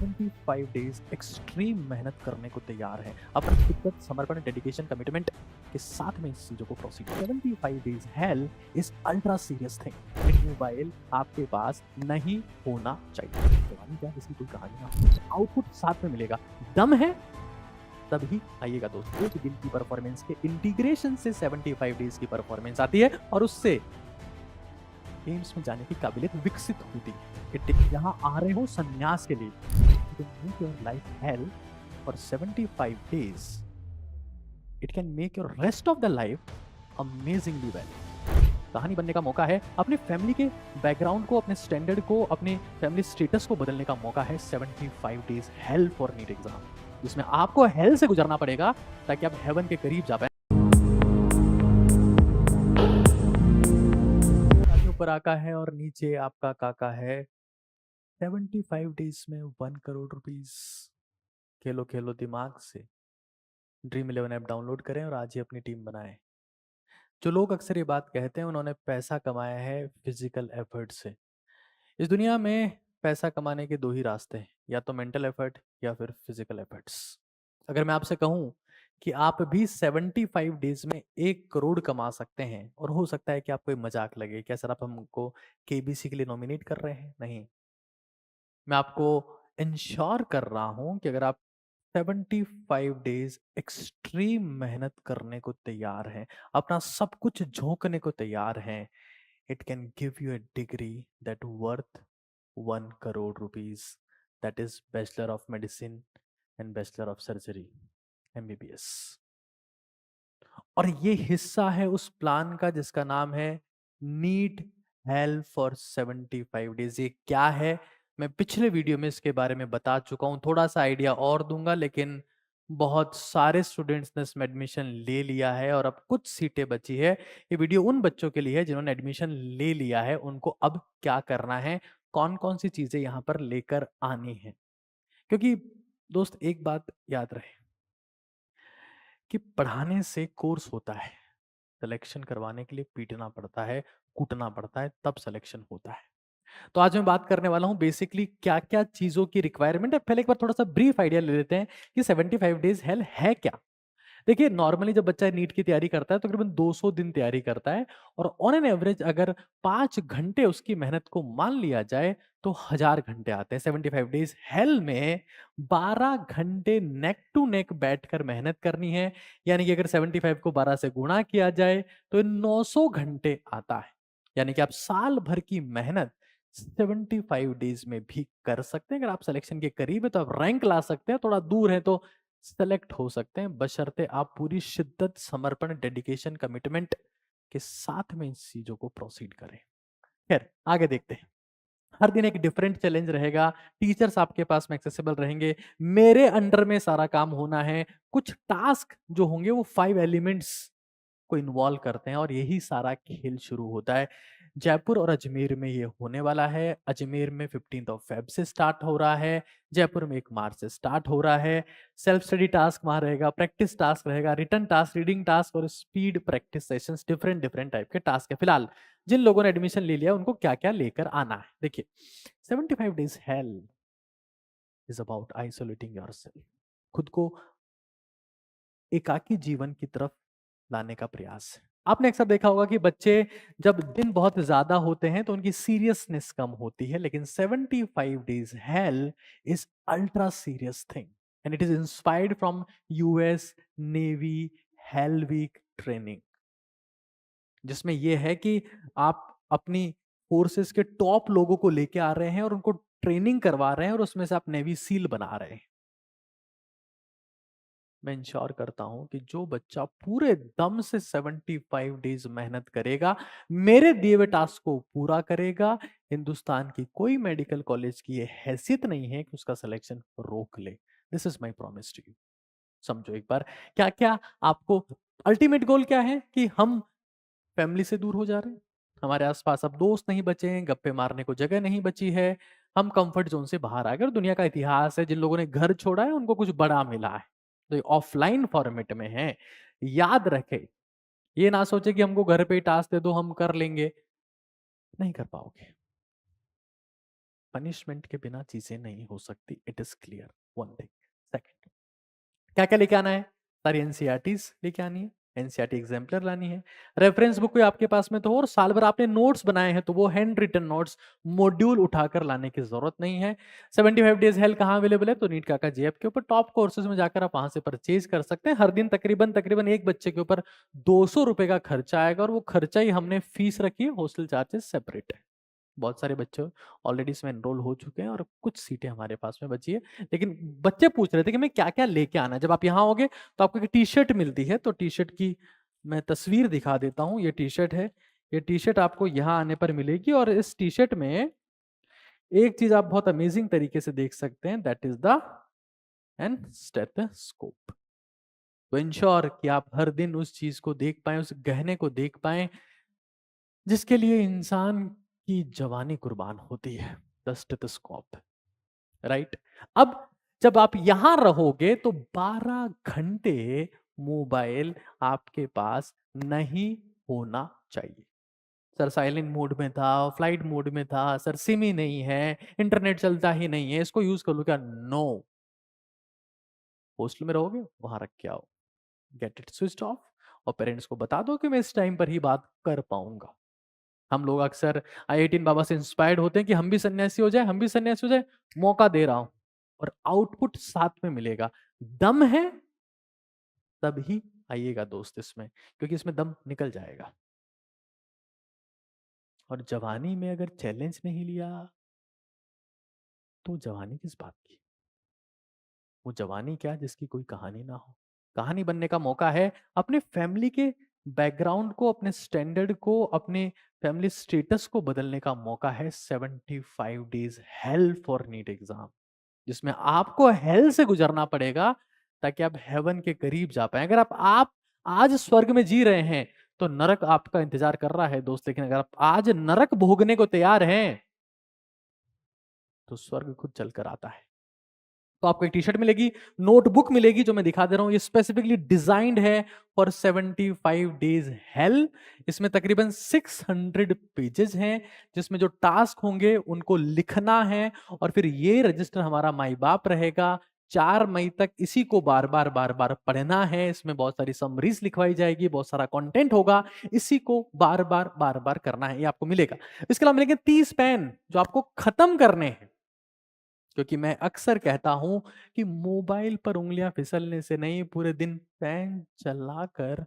75 days extreme मेहनत करने को तैयार है, अपनी शिद्दत, समर्पण, डेडिकेशन, कमिटमेंट के साथ में इस चीजों को proceed. 75 days hell is ultra serious thing. एक मोबाइल आपके पास नहीं होना चाहिए, जवानी क्या इसकी कोई कहानी ना। आउटपुट साथ में मिलेगा, दम है तभी आइएगा दोस्त। एक दिन की परफॉर्मेंस के इंटीग्रेशन से 75 डेज की परफॉर्मेंस आती है और उससे एम्स में जाने की काबिलियत विकसित होती है। यहाँ आ रहे हो संन्यास के लिए, make your life hell for 75 days, it can make your rest of the life amazingly well. कहानी बनने का मौका है, अपने फैमिली के बैकग्राउंड को, अपने स्टैंडर्ड को, अपने फैमिली स्टेटस को बदलने का मौका है। 75 days hell for NEET exam, जिसमें आपको हेल से गुजरना पड़ेगा ताकि आप हेवन के करीब जा पाए। ऊपर आका है और नीचे आपका काका है। 75 डेज में 1 करोड़ रुपीस। खेलो खेलो दिमाग से, ड्रीम 11 ऐप डाउनलोड करें और आज ही अपनी टीम बनाएं। जो लोग अक्सर ये बात कहते हैं उन्होंने पैसा कमाया है फिजिकल एफर्ट से। इस दुनिया में पैसा कमाने के दो ही रास्ते हैं, या तो मेंटल एफर्ट या फिर फिजिकल एफर्ट्स। अगर मैं आपसे कहूं कि आप भी 75 डेज में 1 करोड़ कमा सकते हैं, और हो सकता है कि आपको ये मजाक लगे, क्या सर आप हमको केबीसी के लिए नॉमिनेट कर रहे हैं? नहीं, मैं आपको इंश्योर कर रहा हूं कि अगर आप 75 डेज एक्सट्रीम मेहनत करने को तैयार हैं, अपना सब कुछ झोंकने को तैयार हैं, it can give you a degree that worth 1 crore rupees, that is Bachelor of Medicine and Bachelor of Surgery, MBBS। और ये हिस्सा है उस प्लान का जिसका नाम है नीट हेल्प फॉर 75 डेज। ये क्या है, मैं पिछले वीडियो में इसके बारे में बता चुका हूं, थोड़ा सा आइडिया और दूंगा, लेकिन बहुत सारे स्टूडेंट्स ने इसमें एडमिशन ले लिया है और अब कुछ सीटें बची है। ये वीडियो उन बच्चों के लिए है जिन्होंने एडमिशन ले लिया है, उनको अब क्या करना है, कौन कौन सी चीजें यहाँ पर लेकर आनी है। क्योंकि दोस्त एक बात याद रहे कि पढ़ाने से कोर्स होता है, सिलेक्शन करवाने के लिए पीटना पड़ता है, कूटना पड़ता है, तब सिलेक्शन होता है। तो आज मैं बात करने वाला हूं बेसिकली क्या क्या चीजों की रिक्वायरमेंट है। पहले एक बार थोड़ा सा ब्रीफ आइडिया ले लेते हैं कि 75 डेज हेल है क्या। देखिए, नॉर्मली जब बच्चा नीट की तैयारी करता है तो तकरीबन 200 दिन तैयारी करता है, और ऑन एन एवरेज अगर 5 घंटे उसकी मेहनत को मान लिया जाए तो 1000 घंटे आते हैं। 75 डेज हेल में 12 घंटे नेक टू नेक बैठकर मेहनत करनी है, यानी कि अगर 75 को 12 से गुणा किया जाए तो 900 घंटे आता है। यानी कि आप साल भर की मेहनत 75 डेज में भी कर सकते हैं। अगर आप सिलेक्शन के करीब है तो आप रैंक ला सकते हैं, थोड़ा दूर है तो सेलेक्ट हो सकते हैं, बशर्ते आप पूरी शिद्दत, समर्पण, डेडिकेशन, कमिटमेंट के साथ में इन चीजों को प्रोसीड करें। खैर आगे देखते हैं। हर दिन एक डिफरेंट चैलेंज रहेगा, टीचर्स आपके पास में एक्सेसिबल रहेंगे, मेरे अंडर में सारा काम होना है। कुछ टास्क जो होंगे वो 5 एलिमेंट्स को इन्वॉल्व करते हैं और यही सारा खेल शुरू होता है। जयपुर और अजमेर में ये होने वाला है। अजमेर में 15 फेब से स्टार्ट हो रहा है, जयपुर में 1 मार्च से स्टार्ट हो रहा है। सेल्फ स्टडी टास्क वहां रहेगा, प्रैक्टिस टास्क रहेगा, रिटर्न टास्क, रीडिंग टास्क और speed practice sessions, different different type के टास्क है। फिलहाल जिन लोगों ने एडमिशन ले लिया उनको क्या क्या लेकर आना है देखिए। 75 days hell is about isolating yourself, खुद को एकाकी जीवन की तरफ लाने का प्रयास है। आपने अक्सर देखा होगा कि बच्चे जब दिन बहुत ज्यादा होते हैं तो उनकी सीरियसनेस कम होती है, लेकिन 75 days hell is ultra serious thing and it is inspired from US navy hell week training, जिसमें यह है कि आप अपनी फोर्सेस के टॉप लोगों को लेके आ रहे हैं और उनको ट्रेनिंग करवा रहे हैं और उसमें से आप नेवी सील बना रहे हैं। मैं इंश्योर करता हूं कि जो बच्चा पूरे दम से 75 डेज मेहनत करेगा, मेरे दिए हुए टास्क को पूरा करेगा, हिंदुस्तान की कोई मेडिकल कॉलेज की ये हैसियत नहीं है कि उसका सिलेक्शन रोक ले। This is my promise to you. समझो एक बार क्या क्या आपको अल्टीमेट गोल क्या है, कि हम फैमिली से दूर हो जा रहे हैं, हमारे आसपास अब दोस्त नहीं बचे हैं, गप्पे मारने को जगह नहीं बची है, हम कंफर्ट जोन से बाहर आ गए। और दुनिया का इतिहास है, जिन लोगों ने घर छोड़ा है उनको कुछ बड़ा मिला है। तो ऑफलाइन फॉर्मेट में है, याद रखे। ये ना सोचे कि हमको घर पे ही टास्क दे दो हम कर लेंगे, नहीं कर पाओगे। पनिशमेंट के बिना चीजें नहीं हो सकती, it is clear. One thing. Second, क्या क्या लेके आना है? सारी एनसीईआरटीज लेके आनी है, एनसीईआरटी एग्जाम्पलर लानी है, रेफरेंस बुक कोई आपके पास में तो हो, और साल भर आपने नोट्स बनाए हैं तो वो हैंड रिटन नोट्स मॉड्यूल उठाकर लाने की जरूरत नहीं है। 75 डेज हेल्थ कहाँ अवेलेबल है? तो नीट काका जी ऐप के ऊपर टॉप कोर्सेज में जाकर आप वहां से परचेज कर सकते हैं। हर दिन तकरीबन तकरीबन एक बच्चे के ऊपर 200 रुपए का खर्चा आएगा, और वो खर्चा ही हमने फीस रखी है, हॉस्टल चार्जेस सेपरेट है। बहुत सारे बच्चे ऑलरेडी इसमें एनरोल हो चुके हैं और कुछ सीटें हमारे पास में बची है। लेकिन बच्चे पूछ रहे थे कि मैं क्या क्या लेके आना है। जब आप यहाँ आओगे तो आपको एक टी शर्ट मिलती है, तो टी शर्ट की मैं तस्वीर दिखा देता हूँ। ये टी शर्ट है, ये टी शर्ट आपको यहाँ आने पर मिलेगी, और इस टी शर्ट में एक चीज आप बहुत अमेजिंग तरीके से देख सकते हैं, that is the an stethoscope. तो इंश्योर कि आप हर दिन उस चीज को देख पाए, उस गहने को देख पाए जिसके लिए इंसान की जवानी कुर्बान होती है, द स्टेथोस्कोप। राइट। अब जब आप यहां रहोगे तो 12 घंटे मोबाइल आपके पास नहीं होना चाहिए। सर साइलेंट मोड में था, फ्लाइट मोड में था, सर सिम ही नहीं है, इंटरनेट चलता ही नहीं है, इसको यूज कर लो क्या? नो। हॉस्टल में रहोगे वहां रख के आओ, गेट इट स्विच ऑफ, और पेरेंट्स को बता दो कि मैं इस टाइम पर ही बात कर पाऊंगा। हम लोग अक्सर आई18 बाबा से इंस्पायर्ड होते हैं कि हम भी सन्यासी हो जाए, हम भी सन्यासी हो जाए। मौका दे रहा हूं, और आउटपुट साथ में मिलेगा। दम है तभी आइएगा दोस्त इसमें, क्योंकि इसमें दम निकल जाएगा। और जवानी में अगर चैलेंज नहीं लिया तो जवानी किस बात की? वो जवानी क्या जिसकी कोई कहानी ना हो? कहानी बनने का मौका है। अपने फैमिली के बैकग्राउंड को, अपने स्टैंडर्ड को, अपने फैमिली स्टेटस को बदलने का मौका है। 75 days hell for NEET exam, जिसमें आपको हेल से गुजरना पड़ेगा ताकि आप हेवन के करीब जा पाए। अगर आप आज स्वर्ग में जी रहे हैं तो नरक आपका इंतजार कर रहा है दोस्त। लेकिन अगर आप आज नरक भोगने को तैयार हैं तो स्वर्ग खुद चलकर आता है। तो आपको एक टी शर्ट मिलेगी, नोटबुक मिलेगी, जो मैं दिखा दे रहा हूं, ये स्पेसिफिकली डिजाइंड है फॉर 75 डेज हेल। इसमें तकरीबन 600 पेजेस हैं, जिसमें जो टास्क होंगे उनको लिखना है, और फिर ये रजिस्टर हमारा माई बाप रहेगा। 4 मई तक इसी को बार बार बार बार पढ़ना है। इसमें बहुत सारी समरीज लिखवाई जाएगी, बहुत सारा कंटेंट होगा, इसी को बार बार बार बार करना है। ये आपको मिलेगा। इसके अलावा मिलेंगे 30 पेन जो आपको खत्म करने हैं, क्योंकि मैं अक्सर कहता हूं कि मोबाइल पर उंगलियां फिसलने से नहीं, पूरे दिन फैन चलाकर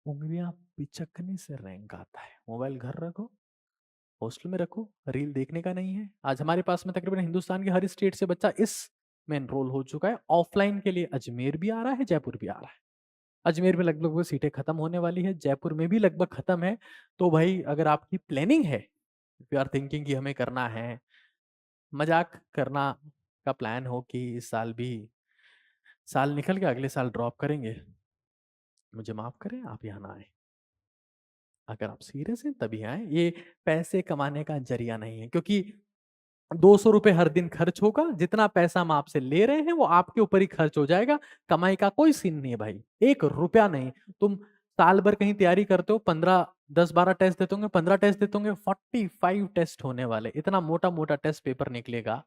उंगलियां पिचकने से रैंक आता है। मोबाइल घर रखो, हॉस्टल में रखो, रील देखने का नहीं है। आज हमारे पास में तकरीबन हिंदुस्तान के हर स्टेट से बच्चा इस में एनरोल हो चुका है। ऑफलाइन के लिए अजमेर भी आ रहा है, जयपुर भी आ रहा है। अजमेर में लगभग वो सीटें खत्म होने वाली है, जयपुर में भी लगभग खत्म है। तो भाई अगर आपकी प्लानिंग है, इफ यू आर थिंकिंग कि हमें करना है, मजाक करना का प्लान हो कि इस साल भी साल निकल के अगले साल ड्रॉप करेंगे, मुझे माफ करें, आप यहाँ ना आए। अगर आप सीरियस हैं तभी आए। ये पैसे कमाने का जरिया नहीं है, क्योंकि 200 रुपए हर दिन खर्च होगा। जितना पैसा हम आपसे ले रहे हैं वो आपके ऊपर ही खर्च हो जाएगा। कमाई का कोई सीन नहीं है भाई, 1 रुपया नहीं। तुम साल भर कहीं तैयारी करते हो, 15 10 12 टेस्ट देते होंगे, 15 टेस्ट देते होंगे, 45 टेस्ट होने वाले, इतना मोटा मोटा टेस्ट पेपर निकलेगा।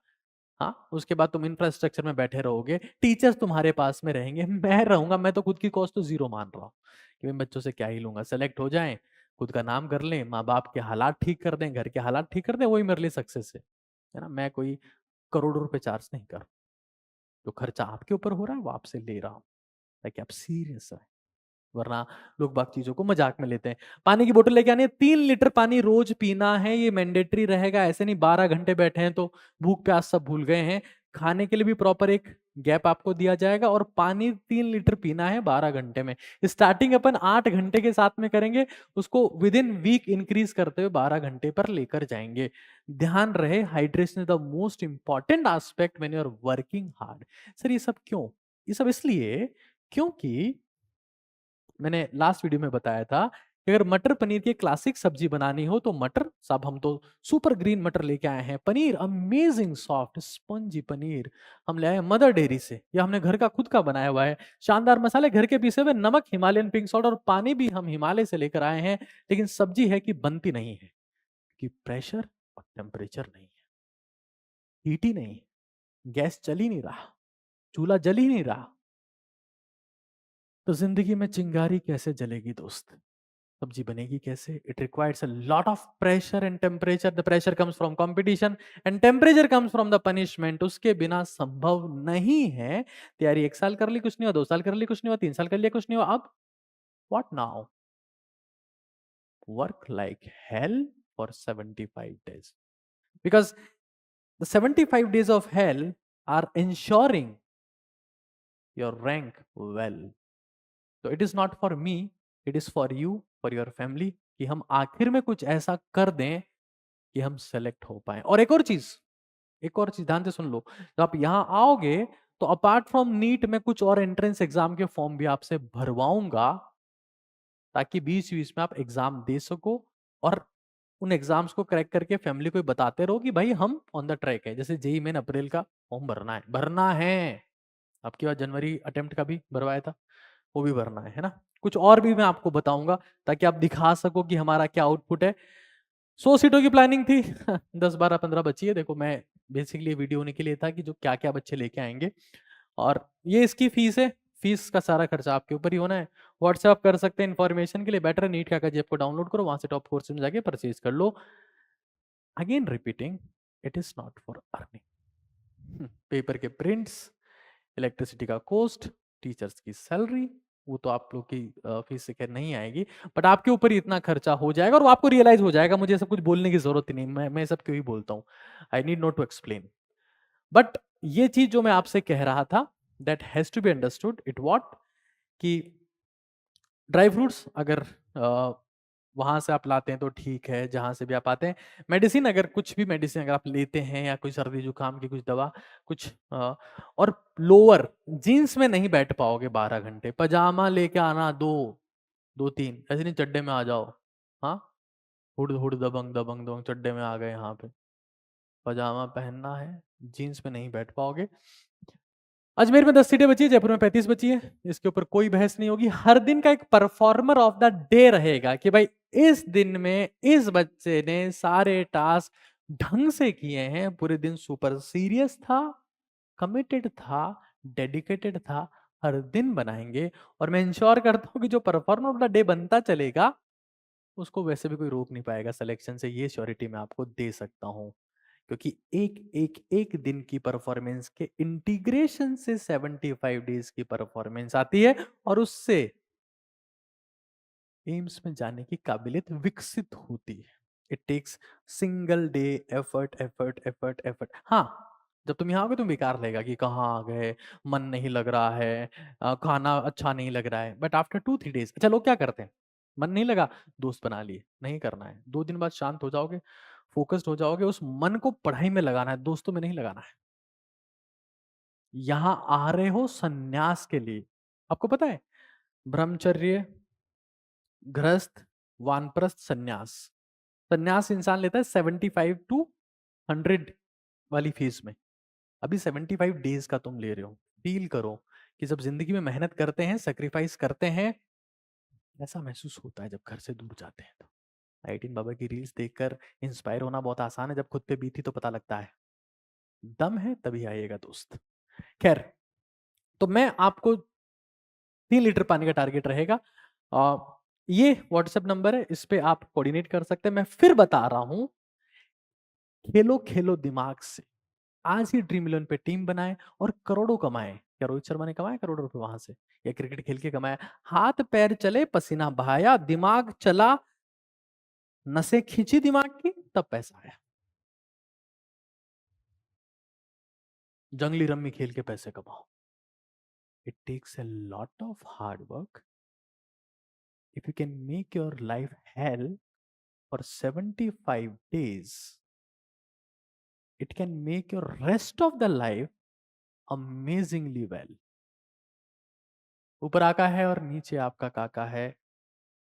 हाँ, उसके बाद तुम इंफ्रास्ट्रक्चर में बैठे रहोगे, टीचर्स तुम्हारे पास में रहेंगे, मैं रहूंगा। मैं तो खुद की कॉस्ट तो जीरो मान रहा हूँ कि मैं बच्चों से क्या ही लूंगा। सेलेक्ट हो जाएं, खुद का नाम कर लें, माँ बाप के हालात ठीक कर दें, घर के हालात ठीक कर दें, वही मेरे लिए सक्सेस है ना। मैं कोई करोड़ों रुपए चार्ज नहीं कर, जो खर्चा आपके ऊपर हो रहा है वो आपसे ले रहा हूँ, ताकि आप सीरियस रहे। वरना लोग बाकी चीजों को मजाक में लेते हैं। पानी की बोतल लेके आनी है, 3 लीटर पानी रोज पीना है, ये मैंडेटरी रहेगा। ऐसे नहीं 12 घंटे बैठे हैं तो भूख प्यास सब भूल गए हैं। खाने के लिए भी प्रॉपर एक गैप आपको दिया जाएगा, और पानी 3 लीटर पीना है 12 घंटे में। स्टार्टिंग अपन 8 घंटे के साथ में करेंगे, उसको विद इन वीक इंक्रीज करते हुए 12 घंटे पर लेकर जाएंगे। ध्यान रहे, hydration is the most important aspect when you are working hard. Sir ये सब क्यों? ये सब इसलिए क्योंकि मैंने लास्ट वीडियो में बताया था कि अगर मटर पनीर की क्लासिक सब्जी बनानी हो तो मटर साहब, हम तो सुपर ग्रीन मटर लेके आए हैं। Paneer amazing soft spongy paneer हम ले आए हैं मदर डेयरी से, या हमने घर का खुद का बनाया हुआ है। शानदार मसाले घर के पीसे हुए, नमक हिमालयन पिंक सॉल्ट, और पानी भी हम हिमालय से लेकर आए हैं। लेकिन सब्जी है कि बनती नहीं है, कि प्रेशर और टेम्परेचर नहीं है। हीट ही नहीं, गैस चल ही नहीं रहा, चूल्हा जल ही नहीं रहा, तो जिंदगी में चिंगारी कैसे जलेगी दोस्त? सब्जी बनेगी कैसे? It requires a lot of pressure and temperature. The pressure comes from competition and temperature comes from the punishment. उसके बिना संभव नहीं है। तैयारी 1 साल कर ली कुछ नहीं हुआ, 2 साल कर ली कुछ नहीं हुआ, 3 साल कर लिया कुछ नहीं हुआ, अब what now? Work like hell for 75 days, because the 75 days of hell are ensuring your rank well. So it is not for me, it is for you, for your family, कि हम आखिर में कुछ ऐसा कर दें कि हम सेलेक्ट हो पाए। और एक और चीज ध्यान से सुन लो, जब आप यहां आओगे तो अपार्ट फ्रॉम नीट में कुछ और एंट्रेंस एग्जाम के फॉर्म भी आपसे भरवाऊंगा, ताकि बीच बीच में आप एग्जाम दे सको और उन एग्जाम्स को क्रैक करके फैमिली को बताते रहो कि भाई हम ऑन द ट्रैक है। जैसे जेई मेन अप्रैल का फॉर्म भरना है। आपकी बात जनवरी अटेम्प्ट का भी भरवाया था, वो भी भरना है ना। कुछ और भी मैं आपको बताऊंगा ताकि आप दिखा सको कि हमारा क्या आउटपुट है। 100 सीटों की प्लानिंग थी 10 12 15 बची है। देखो मैं बेसिकली वीडियो होने के लिए था कि जो क्या क्या बच्चे लेके आएंगे, और ये इसकी फीस है। फीस का सारा खर्चा आपके ऊपर ही होना है। व्हाट्सएप कर सकते हैं इन्फॉर्मेशन के लिए, बेटर नीट का ऐप को डाउनलोड करो, वहां से टॉप कोर्स में जाके परचेज कर लो। Again repeating, it is not for earning. Paper के प्रिंट्स, इलेक्ट्रिसिटी का कॉस्ट, टीचर्स की सैलरी, वो तो आप लोग की फीस से खैर नहीं आएगी, बट आपके ऊपर ही इतना खर्चा हो जाएगा और वो आपको रियलाइज हो जाएगा। मुझे सब कुछ बोलने की जरूरत ही नहीं, मैं सब क्यों ही बोलता हूँ। I need not to explain. But ये चीज जो मैं आपसे कह रहा था, that has to be understood. It what कि ड्राई फ्रूट्स अगर वहां से आप लाते हैं तो ठीक है, जहां से भी आप आते हैं। मेडिसिन, अगर कुछ भी मेडिसिन अगर आप लेते हैं या कोई सर्दी जुकाम की कुछ दवा, कुछ और लोअर जीन्स में नहीं बैठ पाओगे 12 घंटे, पजामा लेके आना, दो तीन, ऐसे नहीं चड्डे में आ जाओ। हाँ, हुड हुड दबंग दबंग दबंग चड्डे में आ गए, यहाँ पे पजामा पहनना है, जीन्स में नहीं बैठ पाओगे। अजमेर में 10 सीटें बची है, जयपुर में 35 बची है, इसके ऊपर कोई बहस नहीं होगी। हर दिन का एक परफॉर्मर ऑफ द डे रहेगा कि भाई इस दिन में इस बच्चे ने सारे टास्क ढंग से किए हैं, पूरे दिन सुपर सीरियस था, कमिटेड था, डेडिकेटेड था। हर दिन बनाएंगे और मैं इंश्योर करता हूं कि जो परफॉर्मर ऑफ द डे बनता चलेगा उसको वैसे भी कोई रोक नहीं पाएगा सिलेक्शन से। ये श्योरिटी मैं आपको दे सकता हूं, क्योंकि एक दिन की परफॉर्मेंस के इंटीग्रेशन से 75 डेज की परफॉर्मेंस आती है और उससे एम्स में जाने की काबिलियत विकसित होती है। It takes single day effort effort effort effort. हाँ, जब तुम यहाँ आओगे तुम बेकार लगेगा कि कहाँ आ गए, मन नहीं लग रहा है, खाना अच्छा नहीं लग रहा है। बट आफ्टर 2-3 डेज, अच्छा लोग क्या करते हैं, मन नहीं लगा, दोस्त बना लिए, नहीं करना है। 2 दिन बाद शांत हो जाओगे, फोकस्ड हो जाओगे, उस मन को पढ़ाई में लगाना है, दोस्तों में नहीं लगाना है। यहां आ रहे हो संन्यास के लिए। आपको पता है, ब्रह्मचर्य, गृहस्थ, वानप्रस्थ, संन्यास। संन्यास इंसान लेता है 75 to 100 वाली फीस में। अभी 75 डेज का तुम ले रहे हो। फील करो कि जब जिंदगी में मेहनत करते हैं, सेक्रीफाइस करते हैं, ऐसा महसूस होता है जब घर से दूर जाते हैं। तो 18 बाबा की रील्स देखकर इंस्पायर होना बहुत आसान है, जब खुद पे बीती तो पता लगता है। दम है तभी आइएगा दोस्त। खैर, तो मैं आपको 3 लीटर पानी का टारगेट रहेगा। ये व्हाट्सएप नंबर है, इस पे आप कोऑर्डिनेट कर सकते हैं। मैं फिर बता रहा हूं, खेलो खेलो दिमाग से। आज ही ड्रीम 11 पे टीम बनाए और करोड़ों कमाए। क्या रोहित शर्मा ने कमाया करोड़ों रुपए वहां से, या क्रिकेट खेल के कमाया? हाथ पैर चले, पसीना बहाया, दिमाग चला, नसें खींची दिमाग की, तब पैसा आया। जंगली रम्मी खेल के पैसे कमाओ। It takes a lot of hard work. If you can make your life hell for 75 days, it can make your rest of the life amazingly well. ऊपर आका है और नीचे आपका काका है।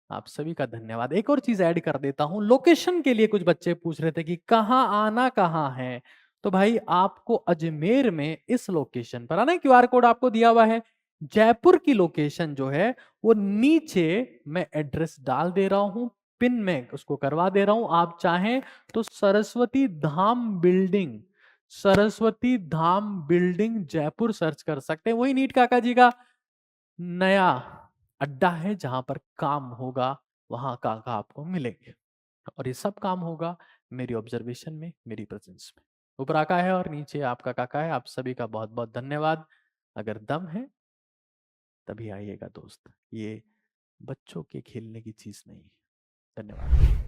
आप सभी का धन्यवाद। एक और चीज ऐड कर देता हूं, लोकेशन के लिए कुछ बच्चे पूछ रहे थे कि कहाँ आना कहाँ है। तो भाई आपको अजमेर में इस लोकेशन पर आना है, क्यूआर कोड आपको दिया हुआ है। जयपुर की लोकेशन जो है वो नीचे मैं एड्रेस डाल दे रहा हूं, पिन में उसको करवा दे रहा हूं। आप चाहें तो सरस्वती धाम बिल्डिंग सरस्वती धाम बिल्डिंग जयपुर सर्च कर सकते हैं। वही नीट काका जी का नया अड्डा है जहां पर काम होगा, वहां काका आपको मिलेंगे और ये सब काम होगा मेरी ऑब्जर्वेशन में, मेरी प्रेजेंस में। ऊपर काका है और नीचे आपका काका है। आप सभी का बहुत बहुत धन्यवाद। अगर दम है तभी आइएगा दोस्त, ये बच्चों के खेलने की चीज नहीं है। धन्यवाद।